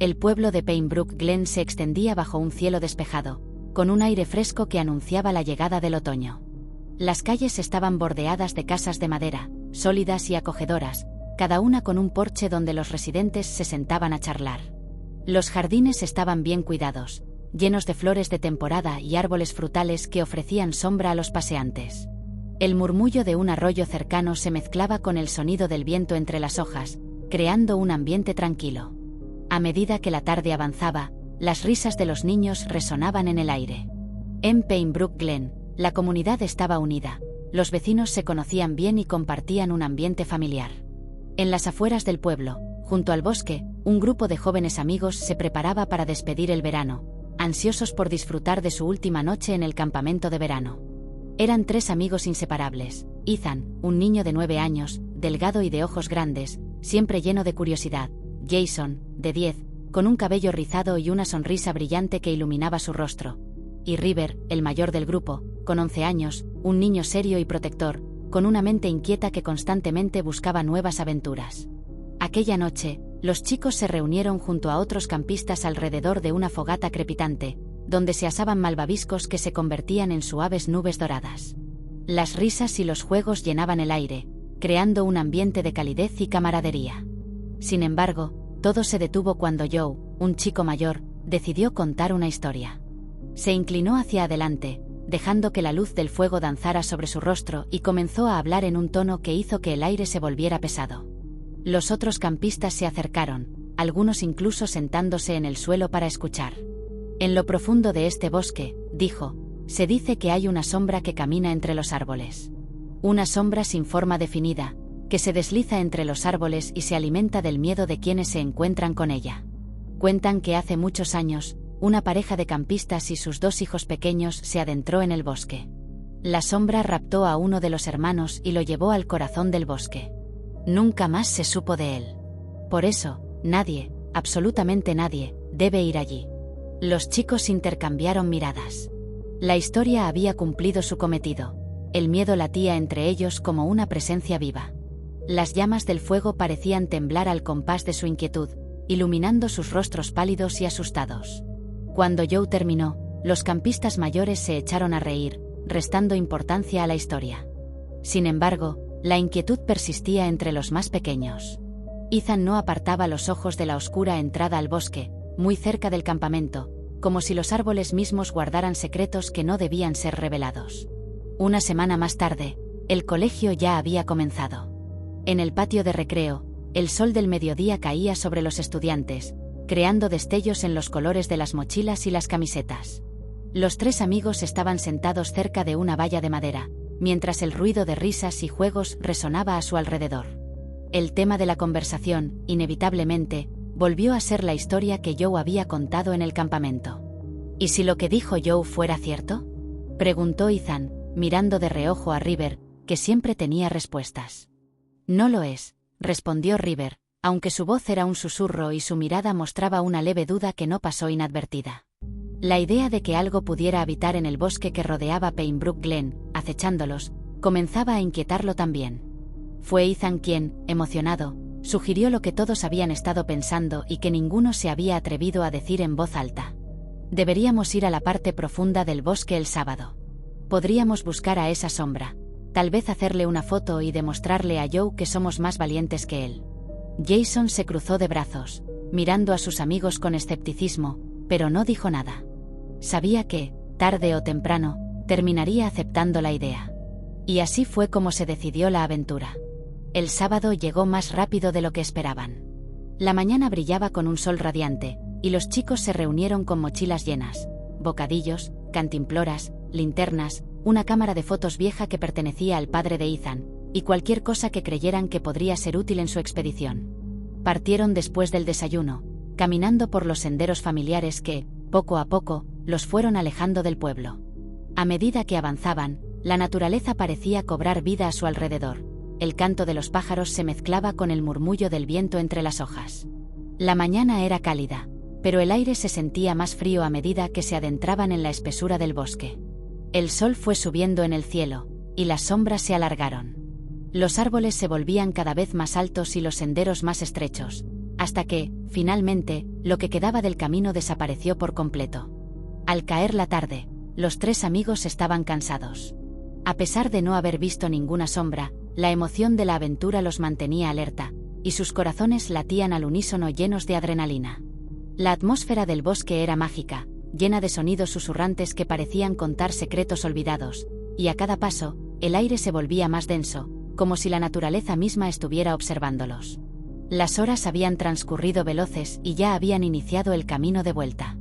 El pueblo de Pembroke Glen se extendía bajo un cielo despejado, con un aire fresco que anunciaba la llegada del otoño. Las calles estaban bordeadas de casas de madera, sólidas y acogedoras, cada una con un porche donde los residentes se sentaban a charlar. Los jardines estaban bien cuidados, llenos de flores de temporada y árboles frutales que ofrecían sombra a los paseantes. El murmullo de un arroyo cercano se mezclaba con el sonido del viento entre las hojas, creando un ambiente tranquilo. A medida que la tarde avanzaba, las risas de los niños resonaban en el aire. En Pembroke Glen, la comunidad estaba unida, los vecinos se conocían bien y compartían un ambiente familiar. En las afueras del pueblo, junto al bosque, un grupo de jóvenes amigos se preparaba para despedir el verano, ansiosos por disfrutar de su última noche en el campamento de verano. Eran 3 amigos inseparables: Ethan, un niño de 9 años, delgado y de ojos grandes, siempre lleno de curiosidad; Jason, de 10, con un cabello rizado y una sonrisa brillante que iluminaba su rostro; y River, el mayor del grupo, con 11 años, un niño serio y protector, con una mente inquieta que constantemente buscaba nuevas aventuras. Aquella noche, los chicos se reunieron junto a otros campistas alrededor de una fogata crepitante, donde se asaban malvaviscos que se convertían en suaves nubes doradas. Las risas y los juegos llenaban el aire, creando un ambiente de calidez y camaradería. Sin embargo, todo se detuvo cuando Joe, un chico mayor, decidió contar una historia. Se inclinó hacia adelante, dejando que la luz del fuego danzara sobre su rostro, y comenzó a hablar en un tono que hizo que el aire se volviera pesado. Los otros campistas se acercaron, algunos incluso sentándose en el suelo para escuchar. En lo profundo de este bosque, dijo, se dice que hay una sombra que camina entre los árboles. Una sombra sin forma definida, que se desliza entre los árboles y se alimenta del miedo de quienes se encuentran con ella. Cuentan que hace muchos años, una pareja de campistas y sus 2 hijos pequeños se adentró en el bosque. La sombra raptó a uno de los hermanos y lo llevó al corazón del bosque. Nunca más se supo de él. Por eso, nadie, absolutamente nadie, debe ir allí. Los chicos intercambiaron miradas. La historia había cumplido su cometido. El miedo latía entre ellos como una presencia viva. Las llamas del fuego parecían temblar al compás de su inquietud, iluminando sus rostros pálidos y asustados. Cuando Joe terminó, los campistas mayores se echaron a reír, restando importancia a la historia. Sin embargo, la inquietud persistía entre los más pequeños. Ethan no apartaba los ojos de la oscura entrada al bosque, muy cerca del campamento, como si los árboles mismos guardaran secretos que no debían ser revelados. Una semana más tarde, el colegio ya había comenzado. En el patio de recreo, el sol del mediodía caía sobre los estudiantes, creando destellos en los colores de las mochilas y las camisetas. Los 3 amigos estaban sentados cerca de una valla de madera, mientras el ruido de risas y juegos resonaba a su alrededor. El tema de la conversación, inevitablemente, volvió a ser la historia que Joe había contado en el campamento. ¿Y si lo que dijo Joe fuera cierto?, preguntó Ethan, mirando de reojo a River, que siempre tenía respuestas. No lo es, respondió River, aunque su voz era un susurro y su mirada mostraba una leve duda que no pasó inadvertida. La idea de que algo pudiera habitar en el bosque que rodeaba Pembroke Glen, acechándolos, comenzaba a inquietarlo también. Fue Ethan quien, emocionado, sugirió lo que todos habían estado pensando y que ninguno se había atrevido a decir en voz alta. Deberíamos ir a la parte profunda del bosque el sábado. Podríamos buscar a esa sombra, tal vez hacerle una foto y demostrarle a Joe que somos más valientes que él. Jason se cruzó de brazos, mirando a sus amigos con escepticismo, pero no dijo nada. Sabía que, tarde o temprano, terminaría aceptando la idea. Y así fue como se decidió la aventura. El sábado llegó más rápido de lo que esperaban. La mañana brillaba con un sol radiante, y los chicos se reunieron con mochilas llenas, bocadillos, cantimploras, linternas, una cámara de fotos vieja que pertenecía al padre de Ethan, y cualquier cosa que creyeran que podría ser útil en su expedición. Partieron después del desayuno, caminando por los senderos familiares que, poco a poco, los fueron alejando del pueblo. A medida que avanzaban, la naturaleza parecía cobrar vida a su alrededor. El canto de los pájaros se mezclaba con el murmullo del viento entre las hojas. La mañana era cálida, pero el aire se sentía más frío a medida que se adentraban en la espesura del bosque. El sol fue subiendo en el cielo, y las sombras se alargaron. Los árboles se volvían cada vez más altos y los senderos más estrechos, hasta que, finalmente, lo que quedaba del camino desapareció por completo. Al caer la tarde, los tres amigos estaban cansados. A pesar de no haber visto ninguna sombra, la emoción de la aventura los mantenía alerta, y sus corazones latían al unísono llenos de adrenalina. La atmósfera del bosque era mágica, llena de sonidos susurrantes que parecían contar secretos olvidados, y a cada paso, el aire se volvía más denso, como si la naturaleza misma estuviera observándolos. Las horas habían transcurrido veloces y ya habían iniciado el camino de vuelta.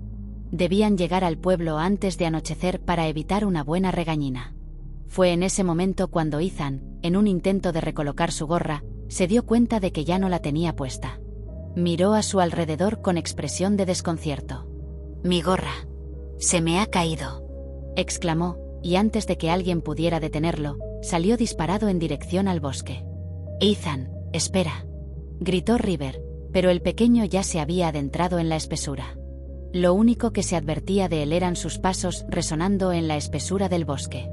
Debían llegar al pueblo antes de anochecer para evitar una buena regañina. Fue en ese momento cuando Ethan, en un intento de recolocar su gorra, se dio cuenta de que ya no la tenía puesta. Miró a su alrededor con expresión de desconcierto. «Mi gorra. Se me ha caído», exclamó, y antes de que alguien pudiera detenerlo, salió disparado en dirección al bosque. «Ethan, espera», gritó River, pero el pequeño ya se había adentrado en la espesura. Lo único que se advertía de él eran sus pasos resonando en la espesura del bosque.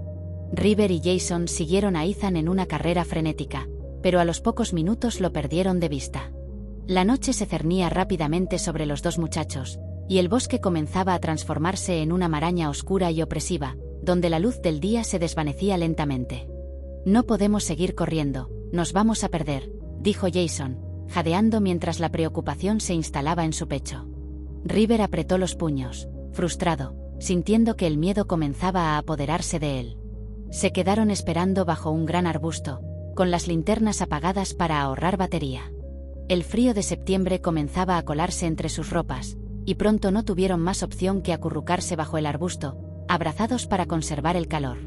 River y Jason siguieron a Ethan en una carrera frenética, pero a los pocos minutos lo perdieron de vista. La noche se cernía rápidamente sobre los dos muchachos, y el bosque comenzaba a transformarse en una maraña oscura y opresiva, donde la luz del día se desvanecía lentamente. «No podemos seguir corriendo, nos vamos a perder», dijo Jason, jadeando mientras la preocupación se instalaba en su pecho. River apretó los puños, frustrado, sintiendo que el miedo comenzaba a apoderarse de él. Se quedaron esperando bajo un gran arbusto, con las linternas apagadas para ahorrar batería. El frío de septiembre comenzaba a colarse entre sus ropas, y pronto no tuvieron más opción que acurrucarse bajo el arbusto, abrazados para conservar el calor.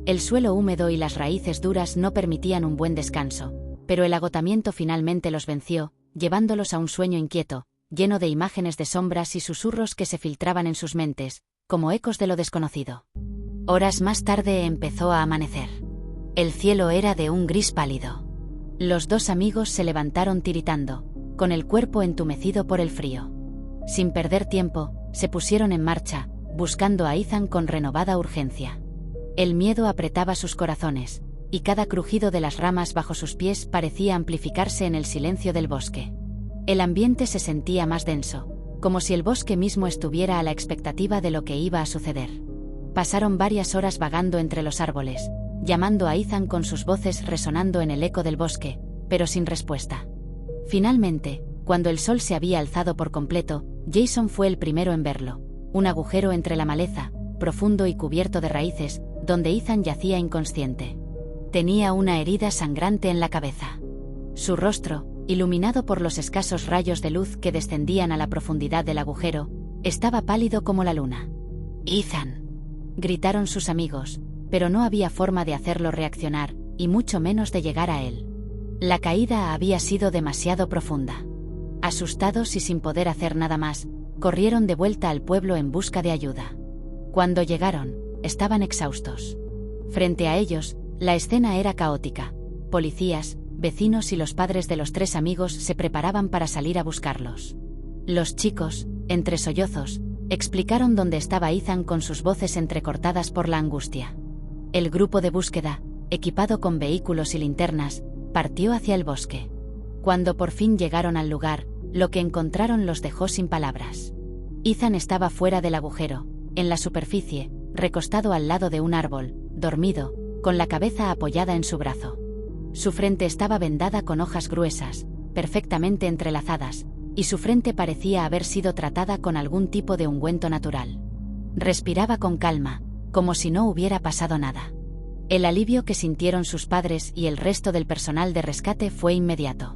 El suelo húmedo y las raíces duras no permitían un buen descanso, pero el agotamiento finalmente los venció, llevándolos a un sueño inquieto, lleno de imágenes de sombras y susurros que se filtraban en sus mentes, como ecos de lo desconocido. Horas más tarde empezó a amanecer. El cielo era de un gris pálido. Los dos amigos se levantaron tiritando, con el cuerpo entumecido por el frío. Sin perder tiempo, se pusieron en marcha, buscando a Ethan con renovada urgencia. El miedo apretaba sus corazones, y cada crujido de las ramas bajo sus pies parecía amplificarse en el silencio del bosque. El ambiente se sentía más denso, como si el bosque mismo estuviera a la expectativa de lo que iba a suceder. Pasaron varias horas vagando entre los árboles, llamando a Ethan con sus voces resonando en el eco del bosque, pero sin respuesta. Finalmente, cuando el sol se había alzado por completo, Jason fue el primero en verlo, un agujero entre la maleza, profundo y cubierto de raíces, donde Ethan yacía inconsciente. Tenía una herida sangrante en la cabeza. Su rostro, iluminado por los escasos rayos de luz que descendían a la profundidad del agujero, estaba pálido como la luna. «Ethan», gritaron sus amigos, pero no había forma de hacerlo reaccionar, y mucho menos de llegar a él. La caída había sido demasiado profunda. Asustados y sin poder hacer nada más, corrieron de vuelta al pueblo en busca de ayuda. Cuando llegaron, estaban exhaustos. Frente a ellos, la escena era caótica. Policías, vecinos y los padres de los tres amigos se preparaban para salir a buscarlos. Los chicos, entre sollozos, explicaron dónde estaba Ethan con sus voces entrecortadas por la angustia. El grupo de búsqueda, equipado con vehículos y linternas, partió hacia el bosque. Cuando por fin llegaron al lugar, lo que encontraron los dejó sin palabras. Ethan estaba fuera del agujero, en la superficie, recostado al lado de un árbol, dormido, con la cabeza apoyada en su brazo. Su frente estaba vendada con hojas gruesas, perfectamente entrelazadas, y su frente parecía haber sido tratada con algún tipo de ungüento natural. Respiraba con calma, como si no hubiera pasado nada. El alivio que sintieron sus padres y el resto del personal de rescate fue inmediato.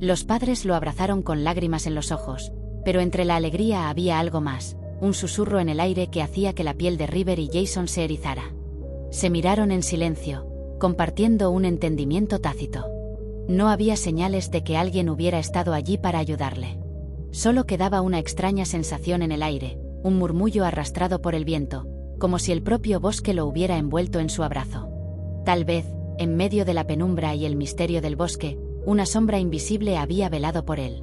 Los padres lo abrazaron con lágrimas en los ojos, pero entre la alegría había algo más, un susurro en el aire que hacía que la piel de River y Jason se erizara. Se miraron en silencio, compartiendo un entendimiento tácito. No había señales de que alguien hubiera estado allí para ayudarle. Solo quedaba una extraña sensación en el aire, un murmullo arrastrado por el viento, como si el propio bosque lo hubiera envuelto en su abrazo. Tal vez, en medio de la penumbra y el misterio del bosque, una sombra invisible había velado por él.